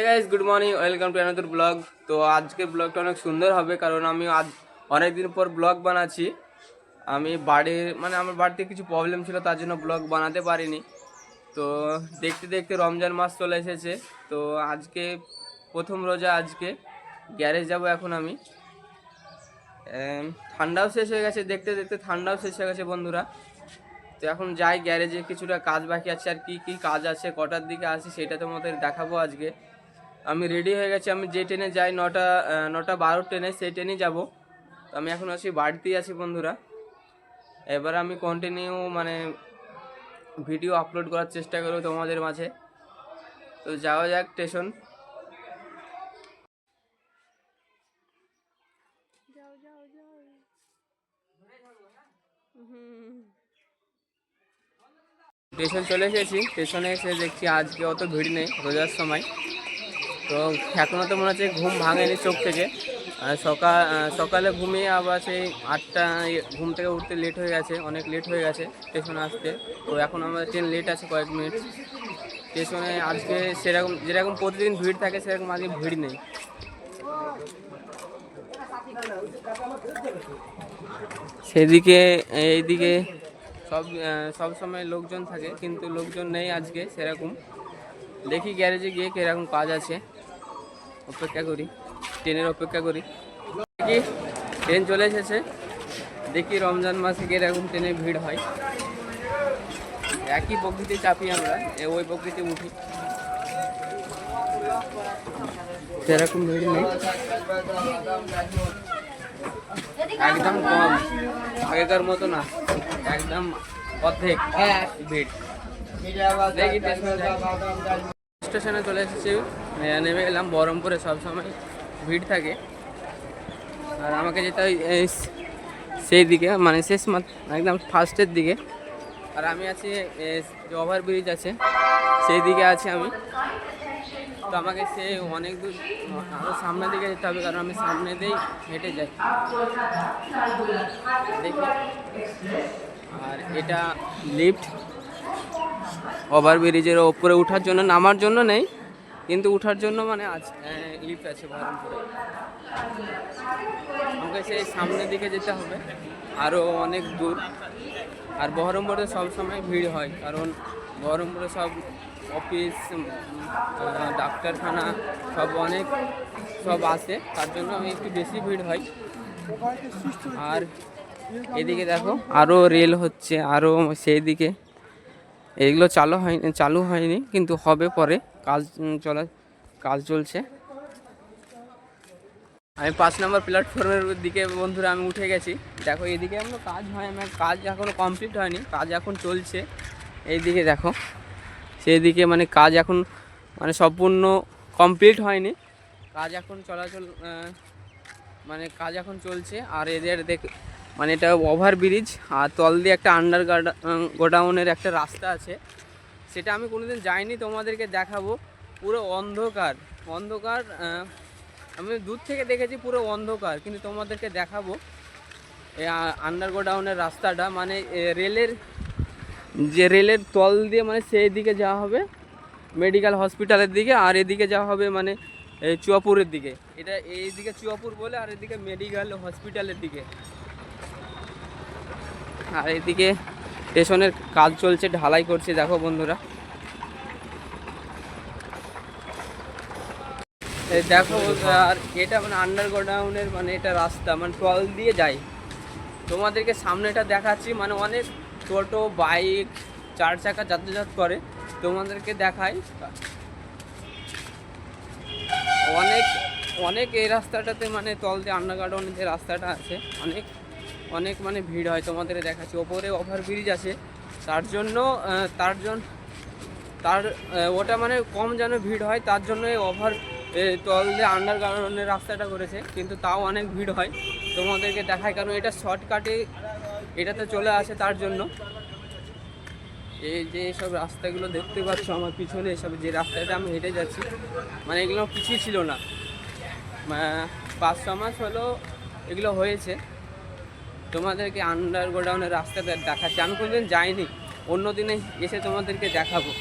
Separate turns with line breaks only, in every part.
Guys good morning, welcome to another blog. তো আজকের ব্লগটা অনেক সুন্দর হবে, কারণ আমি আজ অনেক দিন পর ব্লগ বানাচ্ছি। আমি আমার বাড়িতে কিছু প্রবলেম ছিল, তার জন্য ব্লগ বানাতে পারিনি। তো দেখতে দেখতে রমজান মাস চলে এসেছে। তো আজকে প্রথম রোজা, আজকে গ্যারেজ যাব এখন আমি। ঠান্ডাও শেষ হয়ে গেছে, দেখতে দেখতে ঠান্ডাও শেষ হয়ে গেছে বন্ধুরা। তো এখন যাই গ্যারেজে, কিছুটা কাজ বাকি আছে, আর কি কি কাজ আছে, কটার দিকে আসি সেটা তোমাদের দেখাবো আজকে। আমি রেডি হয়ে গেছি, আমি যে ট্রেনে যাই 9:12 ট্রেনে, সেই ট্রেনেই যাবো। তো আমি এখন আছি, বাড়িতেই আছি বন্ধুরা। এবার আমি কন্টিনিউ ভিডিও আপলোড করার চেষ্টা করবো তোমাদের মাঝে। তো যাওয়া যাক স্টেশন। স্টেশন চলে এসেছি, স্টেশনে এসে দেখছি আজকে অত ভিড় নেই রোজার সময়। তো এখনও তো মনে হচ্ছে ঘুম ভাঙেনি চোখ থেকে। সকালে ঘুমিয়ে আবার সেই 8টা ঘুম থেকে উঠতে লেট হয়ে গেছে, অনেক লেট হয়ে গেছে স্টেশনে আসতে। তো এখন আমাদের ট্রেন লেট আছে কয়েক মিনিট। স্টেশনে আজকে যেরকম প্রতিদিন ভিড় থাকে সেরকম আজকে ভিড় নেই। সেদিকে এইদিকে সব সময় লোকজন থাকে, কিন্তু লোকজন নেই আজকে সেরকম। দেখি গ্যারেজে গিয়ে কিরকম কাজ আছে, অপেক্ষা করি, ট্রেনের অপেক্ষা করি। দেখি ট্রেন চলে এসেছে, দেখি রমজান মাসে কিরকম ট্রেনে ভিড় হয়। একই বগিতে চাপি আমরা, ওই বগিতে উঠি, সেরকম ভিড় নেই, একদম কম, আগেকার মতো না, একদম অর্ধেক ভিড়। দেখি স্টেশনে চলে এসেছি, নেমে এলাম। বহরমপুরে সবসময় ভিড় থাকে, আর আমাকে যেতে হয় সেই দিকে, শেষ একদম ফার্স্টের দিকে। আর আমি আছি যে ওভারব্রিজ আছে সেই দিকে আছি আমি। তো আমাকে অনেক দূর আরও সামনের দিকে যেতে হবে, কারণ আমি সামনে দিয়েই হেঁটে যাই। দেখি, আর এটা লিফট, ওভারব্রিজের ওপরে ওঠার জন্য, নামার জন্য নেই, কিন্তু ওঠার জন্য লিফট আছে বহরমপুরে। আমাকে সেই সামনের দিকে যেতে হবে, আরও অনেক দূর। আর বহরমপুরে সবসময় ভিড় হয়, কারণ বহরমপুরে সব অফিস, ডাক্তারখানা সব আসে, তার জন্য একটু বেশি ভিড় হয়। আর এদিকে দেখো আরও রেল হচ্ছে, আরও সেই দিকে এগুলো চালু হয়নি, কিন্তু হবে পরে, কাজ চলছে। আমি 5 নম্বর প্ল্যাটফর্মের দিকে বন্ধুরা আমি উঠে গেছি। দেখো এদিকে এখনো কাজ হয়, কাজ এখনও কমপ্লিট হয়নি, কাজ এখন চলছে। এইদিকে দেখো, সেইদিকে কাজ এখন সম্পূর্ণ কমপ্লিট হয়নি, কাজ এখন কাজ এখন চলছে। আর এদের এটা ওভারব্রিজ, আর তল দিয়ে একটা গোডাউনের একটা রাস্তা আছে, সেটা আমি কোনোদিন যাইনি, তোমাদেরকে দেখাবো। পুরো অন্ধকার, আমি দূর থেকে দেখেছি পুরো অন্ধকার, কিন্তু তোমাদেরকে দেখাবো এই গোডাউনের রাস্তাটা, রেলের তল দিয়ে, সেই দিকে যাওয়া হবে মেডিকেল হসপিটালের দিকে, আর এদিকে যাওয়া হবে এই চুয়াপুরের দিকে। এইদিকে চুয়াপুর বলে, আর এদিকে মেডিকেল হসপিটালের দিকে। আর এদিকে স্টেশনের কাজ চলছে, ঢালাই করছে, দেখো বন্ধুরা। দেখো, আর এটা গোডাউনের এটা রাস্তা, টল দিয়ে যায়। তোমাদেরকে সামনেটা দেখাচ্ছি, অনেক টোটো, বাইক, 4 চাকা যাতায়াত করে, তোমাদেরকে দেখাই। অনেক এই রাস্তাটাতে তল দিয়ে আন্ডারগ্রাউন্ডের যে রাস্তাটা আছে, অনেক ভিড় হয়। তোমাদের দেখাচ্ছি, ওপরে ওভারব্রিজ আছে, ওটা কম যেন ভিড় হয়, তার জন্য তল দিয়ে আন্ডারগ্রাউন্ডের রাস্তাটা করেছে, কিন্তু তাও অনেক ভিড় হয়। তোমাদেরকে দেখায়, কারণ এটা শর্টকাটে এটাতে চলে আসে, তার জন্য। এই যে এইসব রাস্তাগুলো দেখতে পাচ্ছ আমার পিছনে, এসব যে রাস্তাটা আমি হেঁটে যাচ্ছি, এগুলো কিছুই ছিল না। 5-6 মাস হলো এগুলো হয়েছে। তোমাদেরকে গোডাউনের রাস্তাটা দেখাচ্ছি, আমি কোনোদিন যাইনি, অন্য দিনে এসে তোমাদেরকে দেখাবো।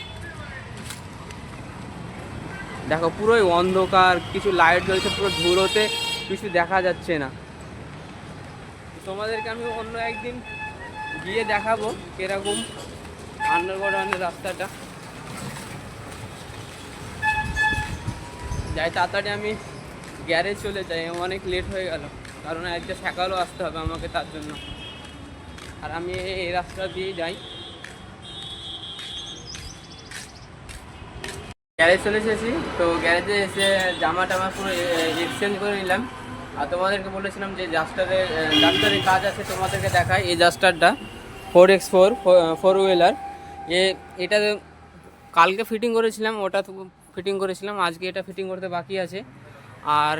দেখো পুরোই অন্ধকার, কিছু লাইট জ্বলছে, পুরো ধুলোতে কিছু দেখা যাচ্ছে না। তোমাদেরকে আমি অন্য একদিন গিয়ে দেখাবো কিরকম আন্ডারগ্রাউন্ডের রাস্তাটা। যাই তাড়াতাড়ি আমি গ্যারেজ চলে যাই, অনেক লেট হয়ে গেল, কারণ একটা সকালও আসতে হবে আমাকে তার জন্য। আর আমি এই রাস্তা দিয়েই যাই। গ্যারেজ চলে এসেছি, তো গ্যারেজে এসে জামা টামা পুরো এক্সচেঞ্জ করে নিলাম। আর তোমাদেরকে বলেছিলাম যে জাস্টারের কাজ আছে, তোমাদেরকে দেখাই। এই জাস্টারটা 4x4 ফোর হুইলার, এটা কালকে ফিটিং করেছিলাম, ওটা ফিটিং করেছিলাম, আজকে এটা ফিটিং করতে বাকি আছে। আর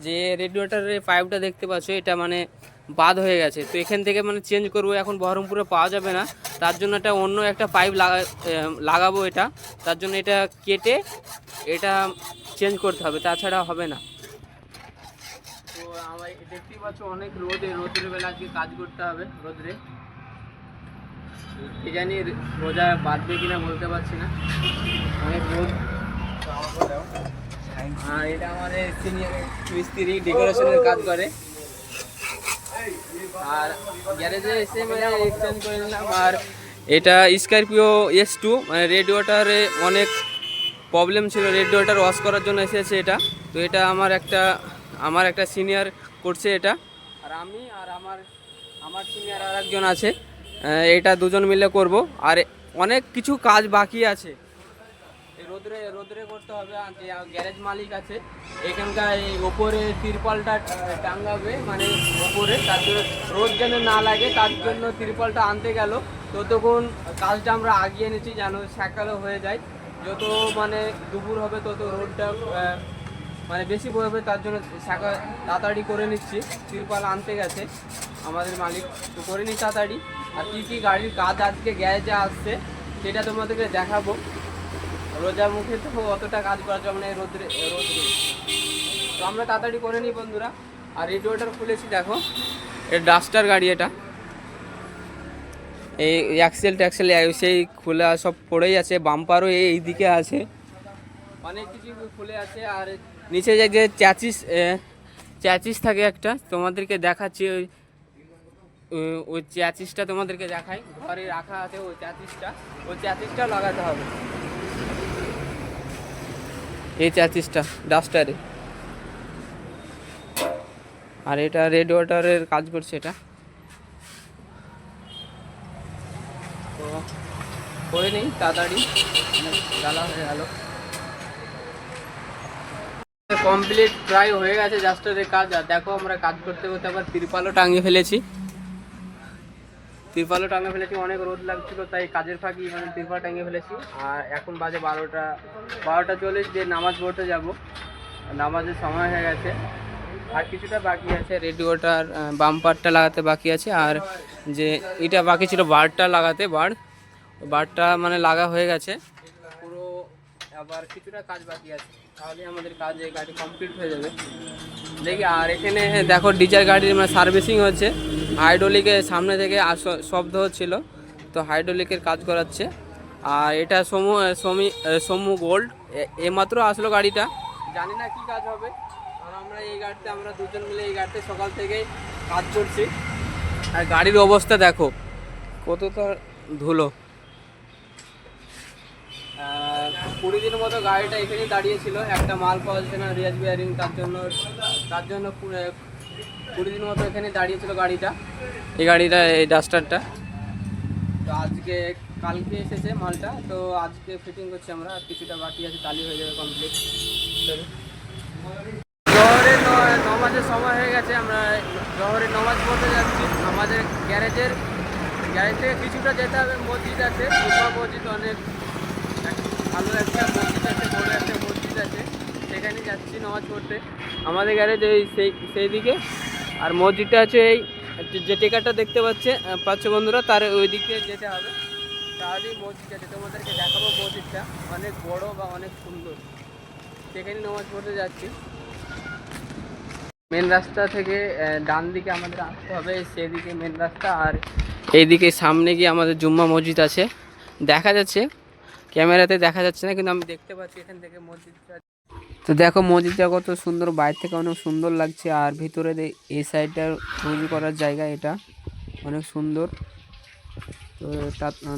যে রেডিয়েটরের পাইপটা দেখতে পাচ্ছ, এটা মানে বাদ হয়ে গেছে, তো এখান থেকে মানে চেঞ্জ করবো। এখন বহরমপুরে পাওয়া যাবে না, তার জন্য এটা অন্য একটা পাইপ লাগাবো। এটা তার জন্য এটা কেটে এটা চেঞ্জ করতে হবে, তাছাড়া হবে না। তো আমার দেখতেই পাচ্ছ অনেক রোদের বেলা আজকে কাজ করতে হবে রোদ্রে। কি জানি রোজা বাঁধবে কিনা বলতে পারছি না, অনেক রোদ। আর এটা আমাদের সিনিয়র মিস্ত্রি ডেকোরেশনের কাজ করে। আর গ্যারেজে এসে মানে এক্সচেঞ্জ করে নিলাম। আর এটা স্করপিও S2, মানে রেডিয়েটরে অনেক প্রবলেম ছিল, রেডিয়েটর ওয়াশ করার জন্য এসেছে এটা। তো এটা আমার একটা সিনিয়র করছে এটা, আর আমি আর আমার সিনিয়র আর একজন আছে, এটা দুজন মিলে করব। আর অনেক কিছু কাজ বাকি আছে, রোদ্রে করতে হবে। যে গ্যারেজ মালিক আছে এখানকার, এই ওপরে তিরপালটা টাঙ্গাবে, মানে ওপরে, তার জন্য রোদ যেন না লাগে, তার জন্য তিরপালটা আনতে গেল। ততক্ষণ কাজটা আমরা আগিয়ে নিচ্ছি যেন সকালও হয়ে যায়। যত মানে দুপুর হবে তত রোদটা মানে বেশি পড়বে, তার জন্য তাড়াতাড়ি করে নিচ্ছি। তিরপাল আনতে গেছে আমাদের মালিক, তো করে নিই তাড়াতাড়ি। আর কী কী গাড়ির কাজ আজকে গ্যারেজে আসছে সেটা তোমাদেরকে দেখাবো। রোজা মুখে তো অতটা কাজ করা যাবে না রোদ্রে। তো আমরা তাড়াতাড়ি করে নিই বন্ধুরা। আর রেডিয়েটর খুলেছি, দেখো এটা ডাস্টার গাড়ি, এটা এই অ্যাক্সেল ট্যাক্সেল সেই খুলে সব পড়েই আছে, বাম্পারও এই দিকে আছে, অনেক কিছু খুলে আছে। আর নিচে যে চ্যাচিস থাকে একটা, তোমাদেরকে দেখাচ্ছি। ওই চ্যাচিসটা তোমাদেরকে দেখাই, ঘরে রাখা আছে ওই চ্যাচিসটা লাগাতে হবে, এই চ্যাচিসটা ডাস্টারে। আর এটা রেডিয়েটরের কাজ করছে এটা, তো করে নেই তাড়াতাড়ি, জ্বালা হয়ে গেল। কমপ্লিট প্রায় হয়ে গেছে জাস্টারের কাজ। আর দেখো আমরা কাজ করতে করতে আবার তিরপালও টাঙিয়ে ফেলেছি, অনেক রোদ লাগছিল, তাই কাজের ফাঁকি মানে তিরপাল টাঙিয়ে ফেলেছি। আর এখন বাজে 12:40, যে নামাজ পড়তে যাব, নামাজের সময় হয়ে গেছে। আর কিছুটা বাকি আছে, রেডিয়েটর বাম্পারটা লাগাতে বাকি আছে। আর যে এটা বাকি ছিল বারটা লাগাতে, বারটা মানে লাগা হয়ে গেছে পুরো, আবার কিছুটা কাজ বাকি আছে, তাহলে আমাদের কাজ এই গাড়ি কমপ্লিট হয়ে যাবে দেখি। আর এখানে দেখো ডিজার গাড়ির মানে সার্ভিসিং হচ্ছে, হাইড্রোলিকের সামনে থেকে শব্দ হচ্ছিল, তো হাইড্রোলিকের কাজ করাচ্ছে। আর এটা সমু গোল্ড এইমাত্র আসলো গাড়িটা, জানি না কি কাজ হবে। আর আমরা এই গাড়িতে আমরা দুজন মিলে এই গাড়িতে সকাল থেকেই কাজ করছি। আর গাড়ির অবস্থা দেখো কতটা ধুলো। 20 দিনের মতো গাড়িটা এখানেই দাঁড়িয়েছিল, একটা মাল পাওয়া যাচ্ছে না রিয়াজ বিয়ারিং, তার জন্য 20 দিনের মতো এখানে দাঁড়িয়েছিল গাড়িটা, এই ডাস্টারটা। তো কালকে এসেছে মালটা, তো আজকে ফিটিং করছি আমরা। আর কিছুটা বাকি আছে, তালি হয়ে যাবে কমপ্লিট। জহরের নমাজের সময় হয়ে গেছে, আমরা জহরের নমাজ পড়তে যাচ্ছি। আমাদের গ্যারেজ থেকে কিছুটা যেতে হবে, মসজিদ আছে, মসজিদ অনেক ভালো একটা মসজিদ আছে, বড় একটা মসজিদ আছে, সেখানে যাচ্ছি নামাজ পড়তে। আমাদের গ্যারেজ সেই দিকে, আর মসজিদটা আছে এই যে টেকারটা দেখতে পাচ্ছ বন্ধুরা, তার ওই দিকে যেতে হবে, তাহলেই মসজিদ আছে। তোমাদেরকে দেখাবো মসজিদটা, অনেক বড় বা অনেক সুন্দর, সেখানে নামাজ পড়তে যাচ্ছি। মেন রাস্তা থেকে ডান দিকে আমাদের আসতে হবে, সেদিকে মেন রাস্তা। আর এইদিকে সামনে গিয়ে আমাদের জুম্মা মসজিদ আছে, দেখা যাচ্ছে ক্যামেরাতে দেখা যাচ্ছে না, কিন্তু আমি দেখতে পাচ্ছি এখান থেকে মসজিদটা। তো দেখো মসজিদটা কত সুন্দর, বাইরে থেকে অনেক সুন্দর লাগছে। আর ভিতরে এই সাইডটা রুজু করার জায়গা, এটা অনেক সুন্দর। তো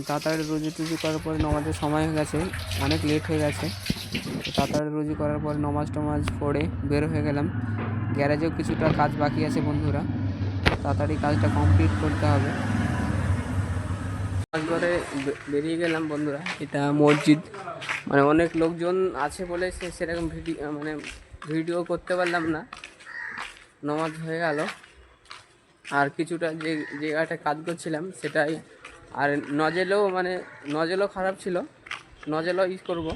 তাড়াতাড়ি রুজু টুজু করার পরে নামাজের সময় হয়ে গেছে, অনেক লেট হয়ে গেছে। তো তাড়াতাড়ি রুজু করার পরে নামাজ টামাজ পড়ে বের হয়ে গেলাম। গ্যারেজেও কিছুটা কাজ বাকি আছে বন্ধুরা, তাড়াতাড়ি কাজটা কমপ্লিট করতে হবে। তারপরে বেরিয়ে গেলাম বন্ধুরা। এটা মসজিদ, মানে অনেক লোকজন আছে বলে সেরকম ভিডিও করতে পারলাম না। নামাজ হয়ে গেল, আর কিছুটা যে জায়গাটা কাজ করছিলাম সেটাই। আর নজেলও খারাপ ছিল, নজেলও ইউজ করব,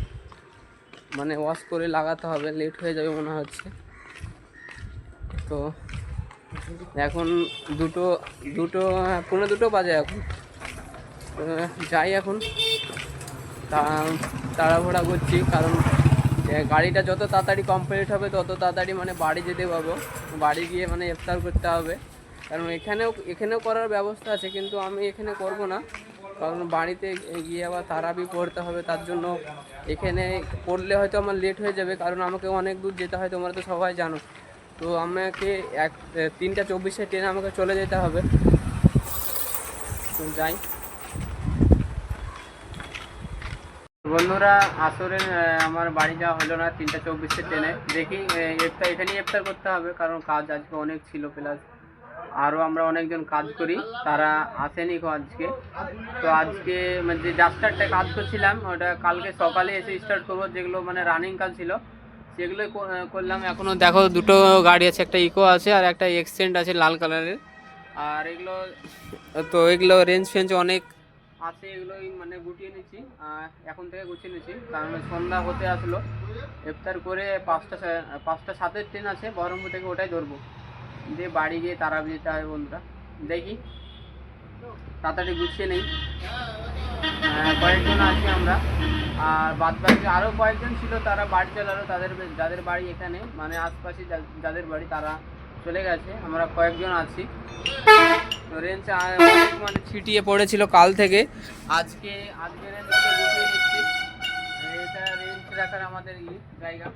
মানে ওয়াশ করে লাগাতে হবে, লেট হয়ে যাবে মনে হচ্ছে। তো এখন পৌনে দুটো বাজে এখন। যাই এখন, তাড়াহুড়া করছি, কারণ গাড়িটা যত তাড়াতাড়ি কমপ্লিট হবে তত তাড়াতাড়ি মানে বাড়ি যেতে পারবো। বাড়ি গিয়ে মানে ইফতার করতে হবে, কারণ এখানেও করার ব্যবস্থা আছে, কিন্তু আমি এখানে করব না, কারণ বাড়িতে গিয়ে আবার তারাবি পড়তে হবে। তার জন্য এখানে পড়লে হয়তো আমার লেট হয়ে যাবে, কারণ আমাকে অনেক দূর যেতে হয়, তোমরা তো সবাই জানো। তো আমাকে 3:24 ট্রেনে আমাকে চলে যেতে হবে। তো যাই বন্ধুরা, আসরে আমার বাড়ি যাওয়া হলো না 3:24 ট্রেনে। দেখি এখানেই ইফতার করতে হবে, কারণ কাজ আজকে অনেক ছিল, প্লাস আরও আমরা অনেকজন কাজ করি, তারা আসেনি আজকে। তো আজকে মানে যে ডাস্টারটা কাজ করছিলাম ওটা কালকে সকালে এসে স্টার্ট করবো, যেগুলো মানে রানিং কাজ ছিল সেগুলোই করলাম। এখনও দেখো দুটো গাড়ি আছে, একটা ইকো আছে আর একটা এক্সেন্ট আছে লাল কালারের। আর এগুলো রেঞ্জ ফেঞ্জ অনেক আছে, এগুলোই মানে গুটিয়ে নিচ্ছি, এখন থেকে গুছিয়ে নিচ্ছি, কারণ সন্ধ্যা হতে আসলো। ইফতার করে 5:07 ট্রেন আছে বহরমপুর থেকে, ওটাই ধরবো, দিয়ে বাড়ি গিয়ে তারাবি যেতে হবে বন্ধুরা। দেখি তাড়াতাড়ি গুছিয়ে নেই। কয়েকজন আছি আমরা, আর বাদ বাকি আরও কয়েকজন ছিল, তারা বাড়ি চলে গেলো, যাদের বাড়ি এখানে মানে আশপাশে যাদের বাড়ি তারা চলে গেছে, আমরা কয়েকজন আছি। তো রেঞ্জ মানে ছিটিয়ে পড়েছিল কাল থেকে, আজকে রেঞ্জকে গুছিয়ে নিচ্ছি। এটা রেঞ্জ রাখার আমাদের জায়গা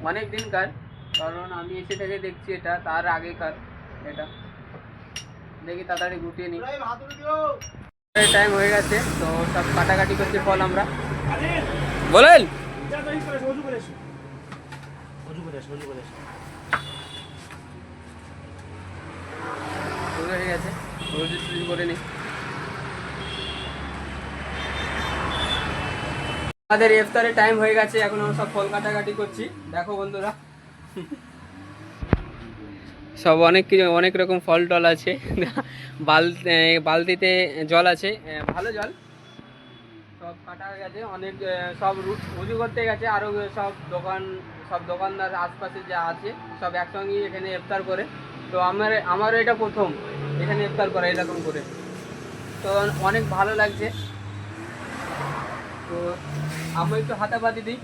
অনেক দিনকার, কারণ আমি এসে থেকে দেখছি এটা তার আগেকার। এটা দেখি তাড়াতাড়ি গুটিয়ে নিই, টাইম হয়ে গেছে। তো সব কাটাকাটি করছি ফল আমরা। বলেন শুরু হয়ে গেছে, রোজি টুজি করে নিই। আমাদের ইফতারের টাইম হয়ে গেছে, এখন আমরা সব ফল কাটাকাটি করছি। দেখো বন্ধুরা, সব অনেক রকম ফল টল আছে। বালতিতে জল আছে, ভালো জল, সব কাটা হয়ে গেছে। অনেক সব উজু করতে গেছে, আরও সব দোকানদার আশপাশে যা আছে সব একসঙ্গে এখানে ইফতার করে। তো আমারও এটা প্রথম এখানে ইফতার করা এরকম করে, তো অনেক ভালো লাগছে। তো আমি একটু হাতাপাতি দিই,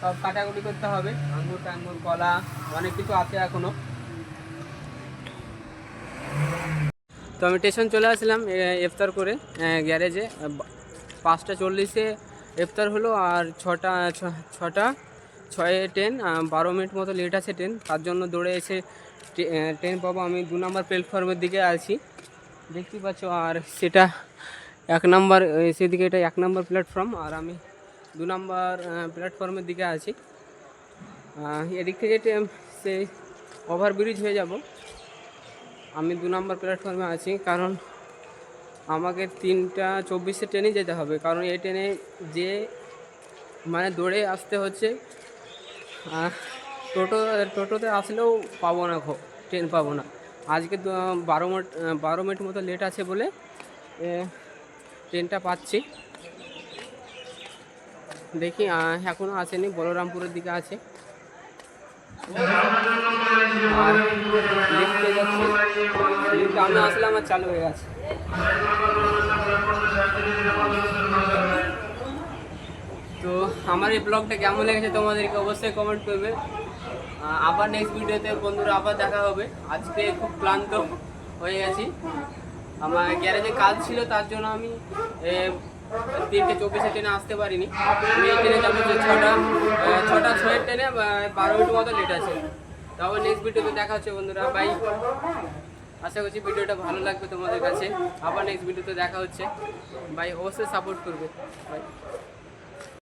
সব কাটাকুটি করতে হবে, আঙ্গুর টাঙ্গুর কলা অনেক কিছু আছে এখনও। তো আমি স্টেশন চলে আসলাম ইফতার করে গ্যারেজে। 5:40 ইফতার হলো, আর 6:06 ট্রেন, 12 মিনিট মতো লেট আছে ট্রেন, তার জন্য দৌড়ে এসে ট্রেন পাবো। আমি 2 নম্বর প্ল্যাটফর্মের দিকে আছি, দেখতে পাচ্ছ, আর সেটা 1 নম্বর, সেদিকে এটা 1 নম্বর প্ল্যাটফর্ম, আর আমি 2 নম্বর প্ল্যাটফর্মের দিকে আছি। এদিক থেকে সেই ওভারব্রিজ হয়ে যাব। আমি 2 নম্বর প্ল্যাটফর্মে আছি, কারণ আমাকে 3:24 ট্রেনে যেতে হবে, কারণ এই ট্রেনে যে মানে দৌড়ে আসতে হচ্ছে। টোটোতে আসলেও পাবো না, ট্রেন পাবো না। আজকে 12 মিনিট মতো লেট আছে বলে ট্রেনটা পাচ্ছি। দেখি এখনও আসেনি, বলরামপুরের দিকে আছে। আর লিফটে যাচ্ছি, লিফটে আমি আসলে আমার চালু হয়ে গেছে। তো আমার এই ব্লগটা কেমন লেগেছে তোমাদেরকে অবশ্যই কমেন্ট করবে। আবার নেক্সট ভিডিওতে বন্ধুরা আবার দেখা হবে। আজকে খুব ক্লান্ত হয়ে গেছি, আমার গ্যারেজে কাজ ছিল, তার জন্য আমি 3:24 ট্রেনে আসতে পারিনি। আমি এই ট্রেনে যাবো যে 6:06 ট্রেনে 12 মিনিট মতো লেট আছে। তারপর নেক্সট ভিডিওতে দেখা হচ্ছে বন্ধুরা, বাই। আশা করছি ভিডিওটা ভালো লাগবে তোমাদের কাছে। আবার নেক্সট ভিডিওতে দেখা হচ্ছে, বাই। অবশ্যই সাপোর্ট করবে, বাই।